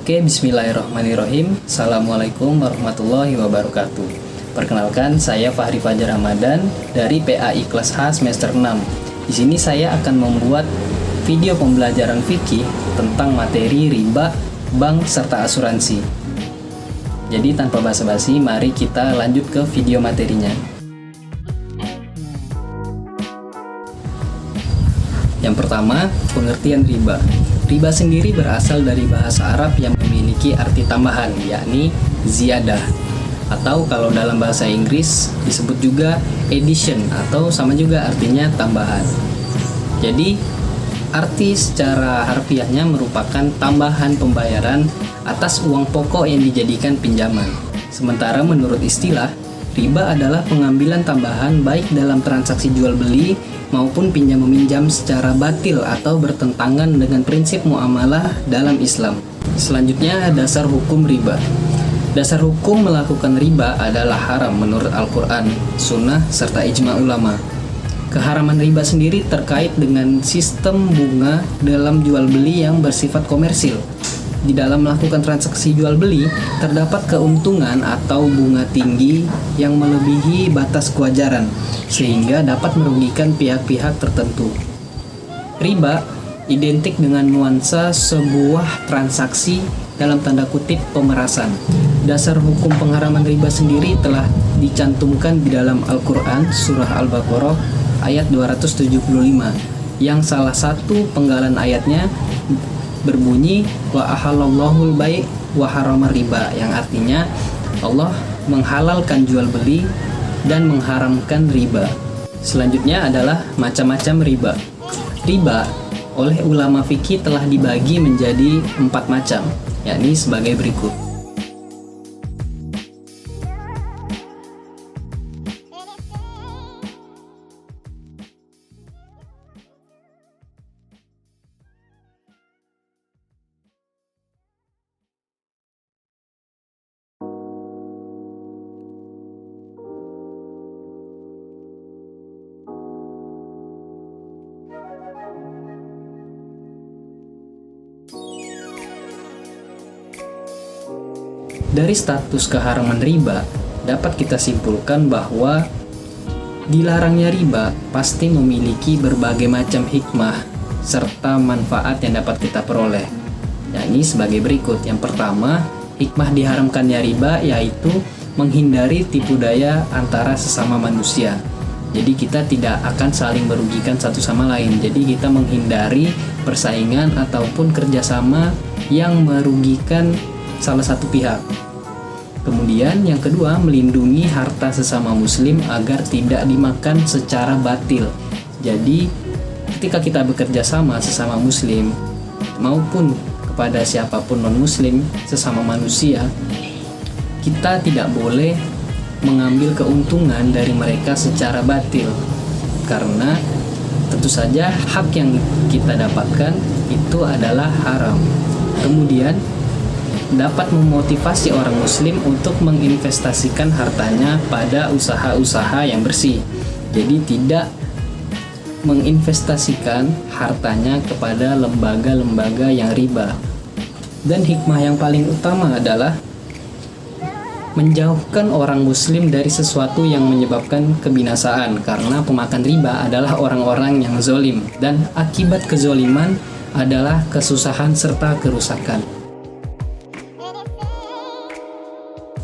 Oke, bismillahirrahmanirrahim. Assalamualaikum warahmatullahi wabarakatuh. Perkenalkan, saya Fahri Fajar Ramadan dari PAI kelas H semester 6. Di sini saya akan membuat video pembelajaran fikih tentang materi riba, bank, serta asuransi. Jadi tanpa basa-basi, mari kita lanjut ke video materinya. Yang pertama, pengertian riba. Riba sendiri berasal dari bahasa Arab yang memiliki arti tambahan, yakni ziyadah. Atau kalau dalam bahasa Inggris disebut juga addition, atau sama juga artinya tambahan. Jadi, arti secara harfiahnya merupakan tambahan pembayaran atas uang pokok yang dijadikan pinjaman. Sementara menurut istilah, riba adalah pengambilan tambahan baik dalam transaksi jual beli maupun pinjam-meminjam secara batil atau bertentangan dengan prinsip muamalah dalam Islam. Selanjutnya, dasar hukum riba. Dasar hukum melakukan riba adalah haram menurut Al-Quran, Sunnah, serta ijma ulama. Keharaman riba sendiri terkait dengan sistem bunga dalam jual beli yang bersifat komersil. Di dalam melakukan transaksi jual beli, terdapat keuntungan atau bunga tinggi yang melebihi batas kewajaran, sehingga dapat merugikan pihak-pihak tertentu. Riba identik dengan nuansa sebuah transaksi dalam tanda kutip pemerasan. Dasar hukum pengharaman riba sendiri telah dicantumkan di dalam Al-Quran, Surah Al-Baqarah, ayat 275, yang salah satu penggalan ayatnya berbunyi wa ahallallahu bai' wa harama riba, yang artinya Allah menghalalkan jual beli dan mengharamkan riba. Selanjutnya adalah macam-macam riba. Riba oleh ulama fikih telah dibagi menjadi 4 macam, yakni sebagai berikut. Dari status keharaman riba, dapat kita simpulkan bahwa dilarangnya riba pasti memiliki berbagai macam hikmah serta manfaat yang dapat kita peroleh, yakni sebagai berikut. Yang pertama, hikmah diharamkannya riba yaitu menghindari tipu daya antara sesama manusia. Jadi kita tidak akan saling merugikan satu sama lain. Jadi kita menghindari persaingan ataupun kerjasama yang merugikan salah satu pihak. Kemudian yang kedua, melindungi harta sesama muslim agar tidak dimakan secara batil. Jadi ketika kita bekerja sama sesama muslim maupun kepada siapapun non muslim, sesama manusia, kita tidak boleh mengambil keuntungan dari mereka secara batil, karena tentu saja hak yang kita dapatkan itu adalah haram. Kemudian dapat memotivasi orang muslim untuk menginvestasikan hartanya pada usaha-usaha yang bersih. Jadi tidak menginvestasikan hartanya kepada lembaga-lembaga yang riba. Dan hikmah yang paling utama adalah menjauhkan orang muslim dari sesuatu yang menyebabkan kebinasaan, karena pemakan riba adalah orang-orang yang zolim, dan akibat kezoliman adalah kesusahan serta kerusakan.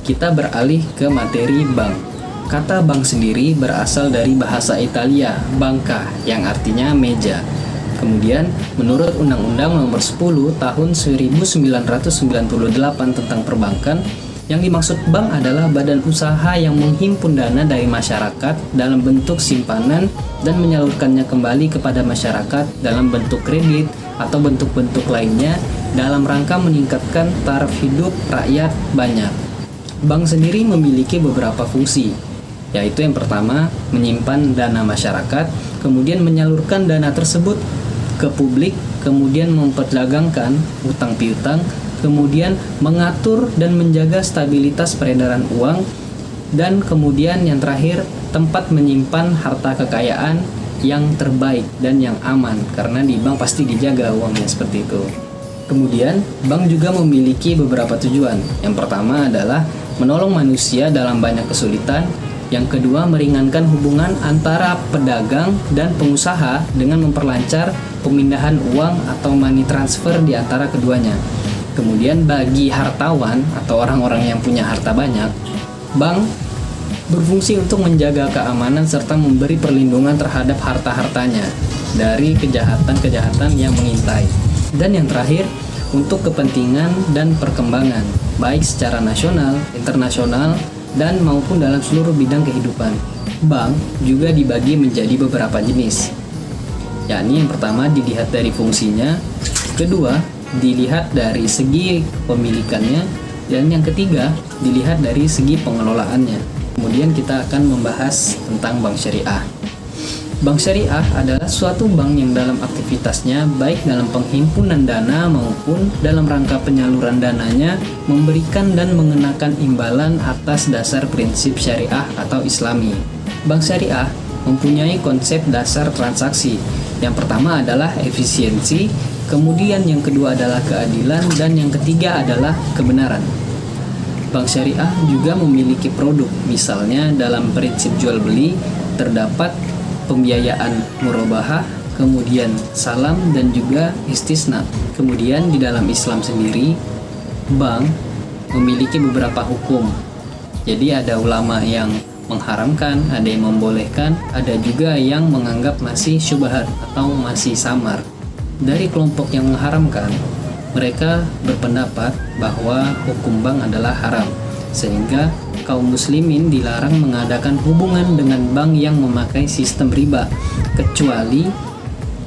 Kita beralih ke materi bank. Kata bank sendiri berasal dari bahasa Italia, banca, yang artinya meja. Kemudian, menurut Undang-Undang Nomor 10 Tahun 1998 tentang perbankan, yang dimaksud bank adalah badan usaha yang menghimpun dana dari masyarakat dalam bentuk simpanan dan menyalurkannya kembali kepada masyarakat dalam bentuk kredit atau bentuk-bentuk lainnya dalam rangka meningkatkan taraf hidup rakyat banyak. Bank sendiri memiliki beberapa fungsi, yaitu yang pertama, menyimpan dana masyarakat, kemudian menyalurkan dana tersebut ke publik, kemudian memperdagangkan utang piutang, kemudian mengatur dan menjaga stabilitas peredaran uang, dan kemudian yang terakhir, tempat menyimpan harta kekayaan yang terbaik dan yang aman, karena di bank pasti dijaga uangnya seperti itu. Kemudian, bank juga memiliki beberapa tujuan. Yang pertama adalah menolong manusia dalam banyak kesulitan. Yang kedua, meringankan hubungan antara pedagang dan pengusaha dengan memperlancar pemindahan uang atau money transfer di antara keduanya. Kemudian, bagi hartawan atau orang-orang yang punya harta banyak, bank berfungsi untuk menjaga keamanan serta memberi perlindungan terhadap harta-hartanya dari kejahatan-kejahatan yang mengintai. Dan yang terakhir, untuk kepentingan dan perkembangan, baik secara nasional, internasional, dan maupun dalam seluruh bidang kehidupan. Bank juga dibagi menjadi beberapa jenis, yakni yang pertama dilihat dari fungsinya, kedua dilihat dari segi kepemilikannya, dan yang ketiga dilihat dari segi pengelolaannya. Kemudian kita akan membahas tentang bank syariah. Bank syariah adalah suatu bank yang dalam aktivitasnya, baik dalam penghimpunan dana maupun dalam rangka penyaluran dananya, memberikan dan mengenakan imbalan atas dasar prinsip syariah atau islami. Bank syariah mempunyai konsep dasar transaksi. Yang pertama adalah efisiensi, kemudian yang kedua adalah keadilan, dan yang ketiga adalah kebenaran. Bank syariah juga memiliki produk, misalnya dalam prinsip jual beli terdapat pembiayaan murabahah, kemudian salam, dan juga istisna. Kemudian di dalam Islam sendiri, bank memiliki beberapa hukum. Jadi ada ulama yang mengharamkan, ada yang membolehkan, ada juga yang menganggap masih syubhat atau masih samar. Dari kelompok yang mengharamkan, mereka berpendapat bahwa hukum bank adalah haram, sehingga kaum muslimin dilarang mengadakan hubungan dengan bank yang memakai sistem riba, kecuali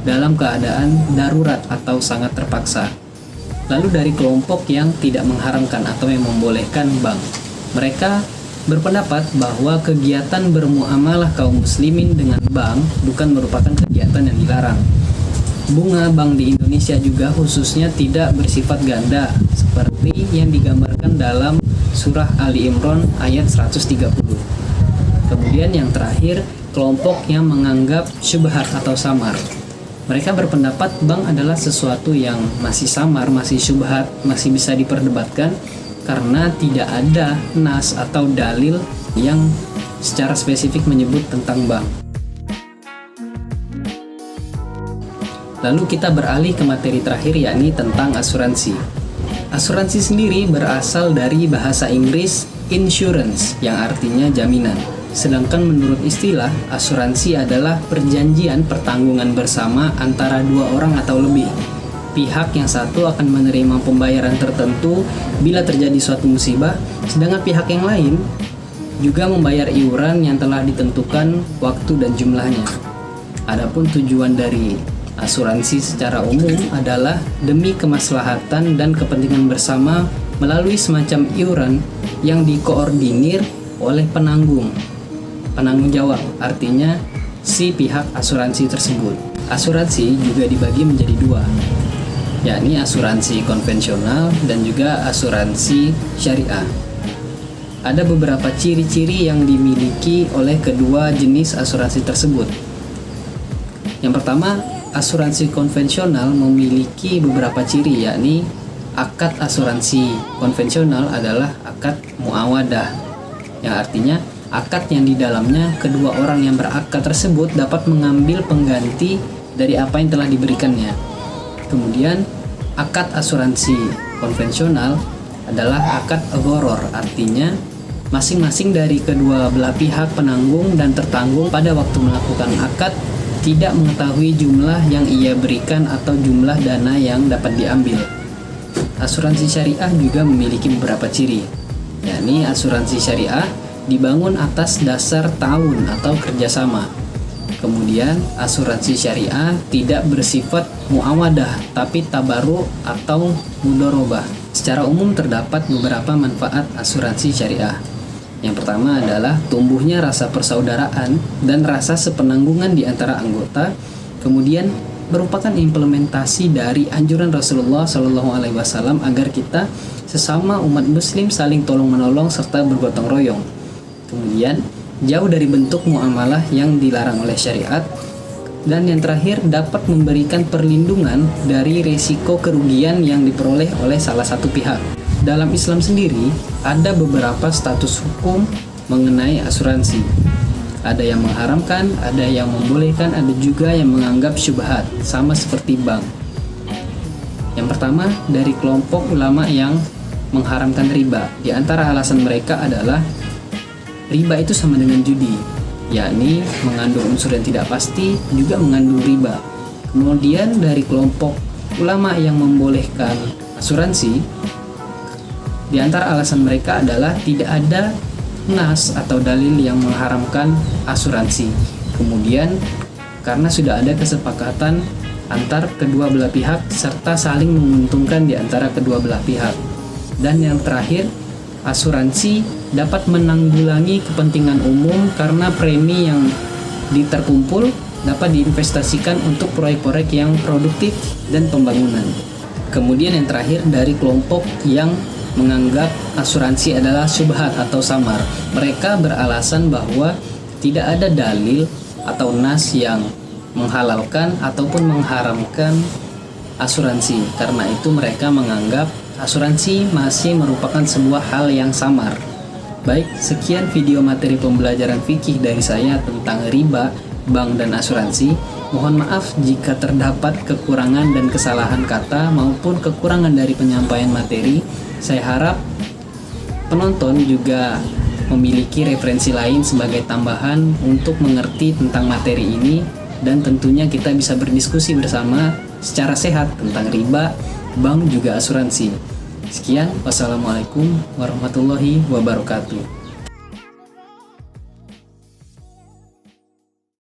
dalam keadaan darurat atau sangat terpaksa. Lalu dari kelompok yang tidak mengharamkan atau yang membolehkan bank, mereka berpendapat bahwa kegiatan bermuamalah kaum muslimin dengan bank bukan merupakan kegiatan yang dilarang. Bunga bank di Indonesia juga khususnya tidak bersifat ganda seperti yang digambarkan dalam surah Ali Imran ayat 130. Kemudian yang terakhir, kelompok yang menganggap syubhat atau samar. Mereka berpendapat bank adalah sesuatu yang masih samar, masih syubhat, masih bisa diperdebatkan karena tidak ada nas atau dalil yang secara spesifik menyebut tentang bank. Lalu kita beralih ke materi terakhir, yakni tentang asuransi. Asuransi sendiri berasal dari bahasa Inggris insurance yang artinya jaminan. Sedangkan menurut istilah, asuransi adalah perjanjian pertanggungan bersama antara dua orang atau lebih. Pihak yang satu akan menerima pembayaran tertentu bila terjadi suatu musibah, sedangkan pihak yang lain juga membayar iuran yang telah ditentukan waktu dan jumlahnya. Adapun tujuan dari asuransi secara umum adalah demi kemaslahatan dan kepentingan bersama melalui semacam iuran yang dikoordinir oleh penanggung jawab, artinya si pihak asuransi tersebut. Asuransi juga dibagi menjadi dua, yakni asuransi konvensional dan juga asuransi syariah. Ada beberapa ciri-ciri yang dimiliki oleh kedua jenis asuransi tersebut. Yang pertama, asuransi konvensional memiliki beberapa ciri, yakni akad asuransi konvensional adalah akad muawadah, yang artinya akad yang di dalamnya kedua orang yang berakad tersebut dapat mengambil pengganti dari apa yang telah diberikannya. Kemudian akad asuransi konvensional adalah akad gharar, artinya masing-masing dari kedua belah pihak penanggung dan tertanggung pada waktu melakukan akad tidak mengetahui jumlah yang ia berikan atau jumlah dana yang dapat diambil. Asuransi syariah juga memiliki beberapa ciri, yakni asuransi syariah dibangun atas dasar ta'awun atau kerjasama. Kemudian asuransi syariah tidak bersifat muawadah tapi tabaru atau mudharabah. Secara umum terdapat beberapa manfaat asuransi syariah. Yang pertama adalah tumbuhnya rasa persaudaraan dan rasa sepenanggungan di antara anggota. Kemudian merupakan implementasi dari anjuran Rasulullah SAW agar kita sesama umat muslim saling tolong-menolong serta bergotong royong. Kemudian jauh dari bentuk muamalah yang dilarang oleh syariat. Dan yang terakhir, dapat memberikan perlindungan dari risiko kerugian yang diperoleh oleh salah satu pihak. Dalam Islam sendiri, ada beberapa status hukum mengenai asuransi. Ada yang mengharamkan, ada yang membolehkan, ada juga yang menganggap syubhat, sama seperti bank. Yang pertama, dari kelompok ulama yang mengharamkan riba. Di antara alasan mereka adalah riba itu sama dengan judi, yakni mengandung unsur yang tidak pasti, juga mengandung riba. Kemudian dari kelompok ulama yang membolehkan asuransi, di antara alasan mereka adalah tidak ada nas atau dalil yang mengharamkan asuransi. Kemudian karena sudah ada kesepakatan antar kedua belah pihak serta saling menguntungkan di antara kedua belah pihak. Dan yang terakhir, asuransi dapat menanggulangi kepentingan umum karena premi yang diterkumpul dapat diinvestasikan untuk proyek-proyek yang produktif dan pembangunan. Kemudian yang terakhir, dari kelompok yang menganggap asuransi adalah syubhat atau samar. Mereka beralasan bahwa tidak ada dalil atau nas yang menghalalkan ataupun mengharamkan asuransi. Karena itu mereka menganggap asuransi masih merupakan sebuah hal yang samar. Baik, sekian video materi pembelajaran fikih dari saya tentang riba, bank, dan asuransi. Mohon maaf jika terdapat kekurangan dan kesalahan kata maupun kekurangan dari penyampaian materi. Saya harap penonton juga memiliki referensi lain sebagai tambahan untuk mengerti tentang materi ini, dan tentunya kita bisa berdiskusi bersama secara sehat tentang riba, bank, juga asuransi. Sekian, wassalamualaikum warahmatullahi wabarakatuh.